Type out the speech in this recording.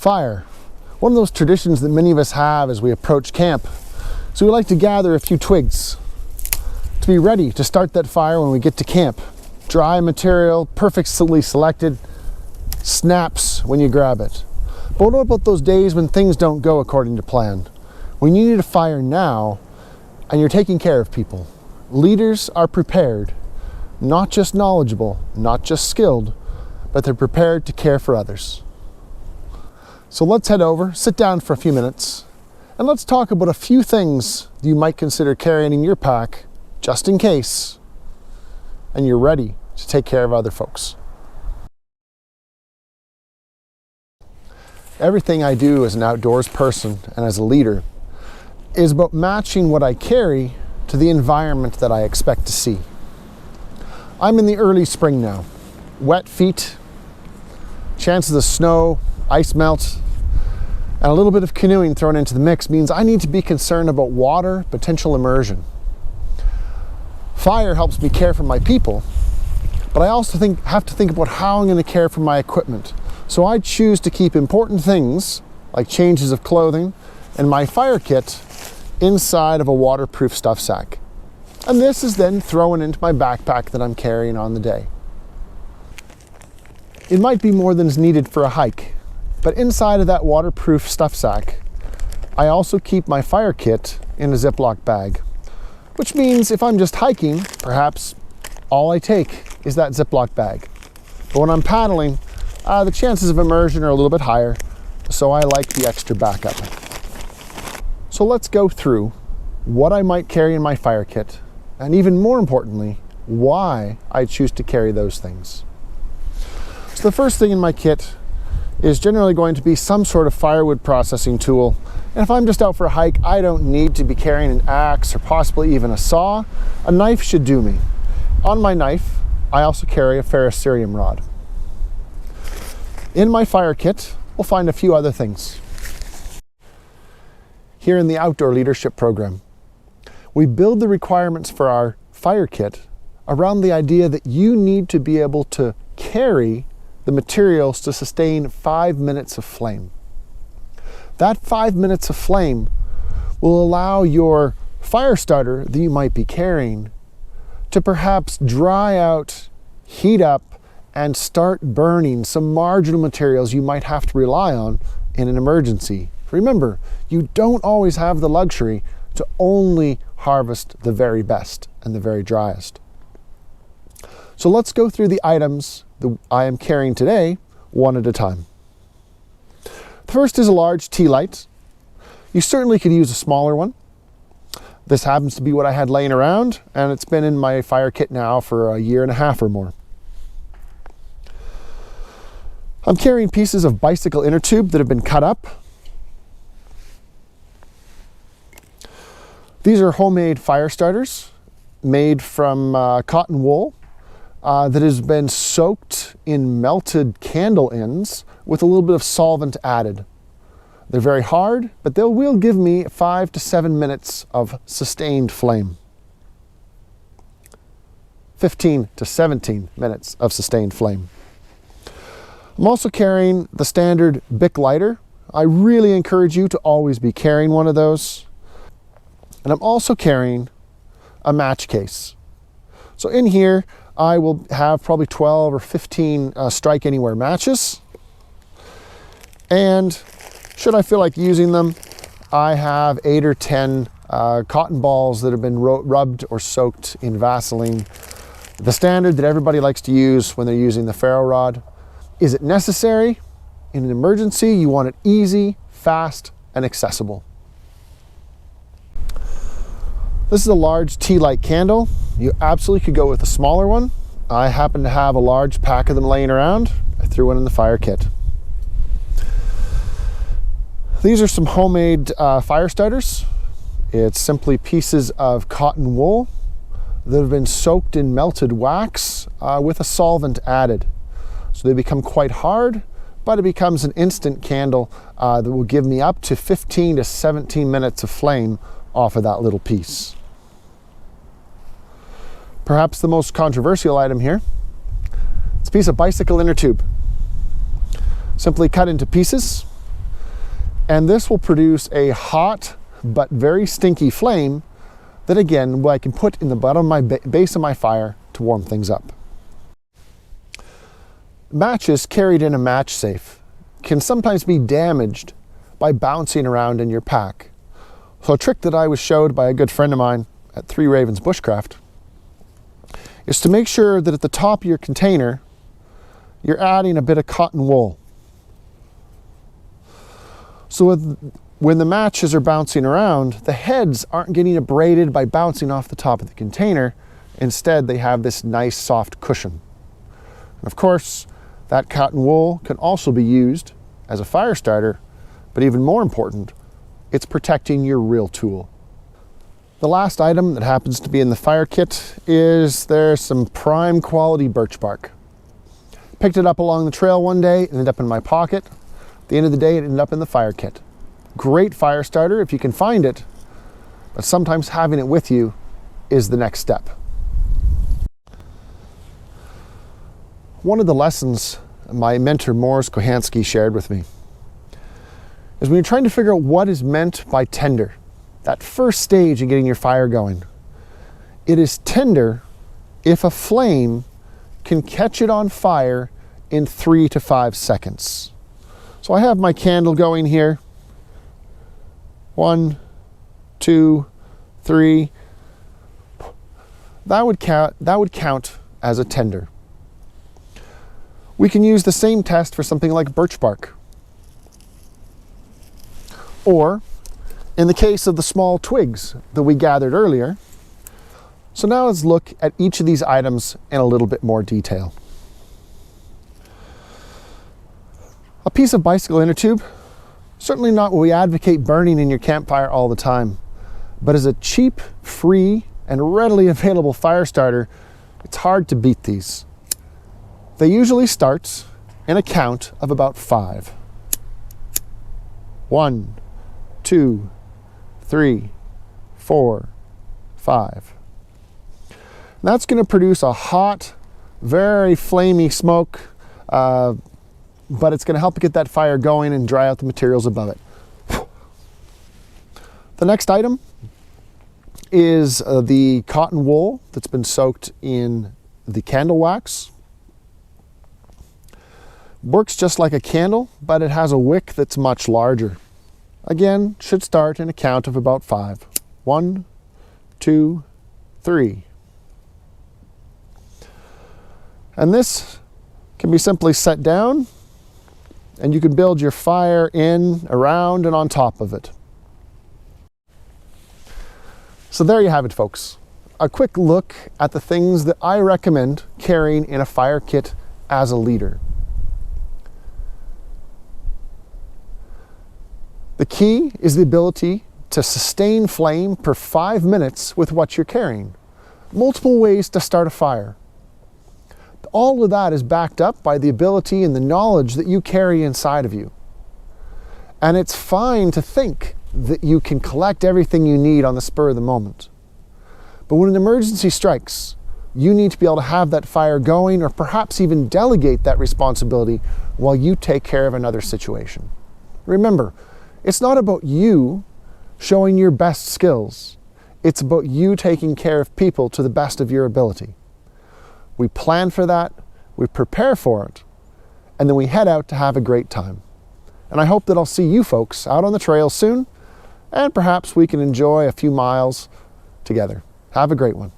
Fire. One of those traditions that many of us have as we approach camp. So we like to gather a few twigs to be ready to start that fire when we get to camp. Dry material, perfectly selected, snaps when you grab it. But what about those days when things don't go according to plan? When you need a fire now and you're taking care of people. Leaders are prepared, not just knowledgeable, not just skilled, but they're prepared to care for others. So let's head over, sit down for a few minutes, and let's talk about a few things you might consider carrying in your pack, just in case, and you're ready to take care of other folks. Everything I do as an outdoors person and as a leader is about matching what I carry to the environment that I expect to see. I'm in the early spring now. Wet feet, chances of snow, ice melt, and a little bit of canoeing thrown into the mix means I need to be concerned about water, potential immersion. Fire helps me care for my people, but I also have to think about how I'm going to care for my equipment. So I choose to keep important things, like changes of clothing, and my fire kit inside of a waterproof stuff sack. And this is then thrown into my backpack that I'm carrying on the day. It might be more than is needed for a hike, but inside of that waterproof stuff sack, I also keep my fire kit in a Ziploc bag, which means if I'm just hiking, perhaps all I take is that Ziploc bag. But when I'm paddling, the chances of immersion are a little bit higher, so I like the extra backup. So let's go through what I might carry in my fire kit, and even more importantly, why I choose to carry those things. So the first thing in my kit is generally going to be some sort of firewood processing tool. And if I'm just out for a hike, I don't need to be carrying an axe or possibly even a saw. A knife should do me. On my knife, I also carry a ferrocerium rod. In my fire kit, we'll find a few other things. Here in the Outdoor Leadership Program, we build the requirements for our fire kit around the idea that you need to be able to carry the materials to sustain 5 minutes of flame. That 5 minutes of flame will allow your fire starter that you might be carrying to perhaps dry out, heat up, and start burning some marginal materials you might have to rely on in an emergency. Remember, you don't always have the luxury to only harvest the very best and the very driest. So let's go through the items that I am carrying today one at a time. The first is a large tea light. You certainly could use a smaller one. This happens to be what I had laying around, and it's been in my fire kit now for a year and a half or more. I'm carrying pieces of bicycle inner tube that have been cut up. These are homemade fire starters made from cotton wool that has been soaked in melted candle ends with a little bit of solvent added. They're very hard, but they will give me 5 to 7 minutes of sustained flame. 15 to 17 minutes of sustained flame. I'm also carrying the standard Bic lighter. I really encourage you to always be carrying one of those. And I'm also carrying a match case. So in here, I will have probably 12 or 15 Strike Anywhere matches. And should I feel like using them, I have 8 or 10 cotton balls that have been rubbed or soaked in Vaseline. The standard that everybody likes to use when they're using the ferro rod. Is it necessary? In an emergency, you want it easy, fast, and accessible. This is a large tea light candle. You absolutely could go with a smaller one. I happen to have a large pack of them laying around. I threw one in the fire kit. These are some homemade fire starters. It's simply pieces of cotton wool that have been soaked in melted wax with a solvent added. So they become quite hard, but it becomes an instant candle that will give me up to 15 to 17 minutes of flame off of that little piece. Perhaps the most controversial item here, it's a piece of bicycle inner tube. Simply cut into pieces, And this will produce a hot but very stinky flame that again I can put in the bottom of my base of my fire to warm things up. Matches carried in a match safe can sometimes be damaged by bouncing around in your pack. So a trick that I was showed by a good friend of mine at Three Ravens Bushcraft is to make sure that at the top of your container you're adding a bit of cotton wool. So when the matches are bouncing around, the heads aren't getting abraded by bouncing off the top of the container. Instead, they have this nice soft cushion. And of course, that cotton wool can also be used as a fire starter, but even more important, it's protecting your real tool. The last item that happens to be in the fire kit is there's some prime quality birch bark. Picked it up along the trail one day, it ended up in my pocket. At the end of the day, it ended up in the fire kit. Great fire starter if you can find it, but sometimes having it with you is the next step. One of the lessons my mentor Morris Kohansky shared with me is when you're trying to figure out what is meant by tender, that first stage in getting your fire going, it is tender if a flame can catch it on fire in 3 to 5 seconds. So I have my candle going here. 1, 2, 3. That would count as a tender. We can use the same test for something like birch bark. Or, in the case of the small twigs that we gathered earlier. So now let's look at each of these items in a little bit more detail. A piece of bicycle inner tube, certainly not what we advocate burning in your campfire all the time, but as a cheap, free, and readily available fire starter, it's hard to beat these. They usually start in a count of about 5. 1, 2, 3, 4, 5. And that's going to produce a hot, very flamey smoke, but it's going to help get that fire going and dry out the materials above it. The next item is the cotton wool that's been soaked in the candle wax. Works just like a candle, but it has a wick that's much larger. Again, should start in a count of about 5. 1, 2, 3. And this can be simply set down, and you can build your fire in, around, and on top of it. So there you have it, folks. A quick look at the things that I recommend carrying in a fire kit as a leader. The key is the ability to sustain flame for 5 minutes with what you're carrying. Multiple ways to start a fire. All of that is backed up by the ability and the knowledge that you carry inside of you. And it's fine to think that you can collect everything you need on the spur of the moment. But when an emergency strikes, you need to be able to have that fire going, or perhaps even delegate that responsibility while you take care of another situation. Remember, it's not about you showing your best skills. It's about you taking care of people to the best of your ability. We plan for that, we prepare for it, and then we head out to have a great time. And I hope that I'll see you folks out on the trail soon, and perhaps we can enjoy a few miles together. Have a great one.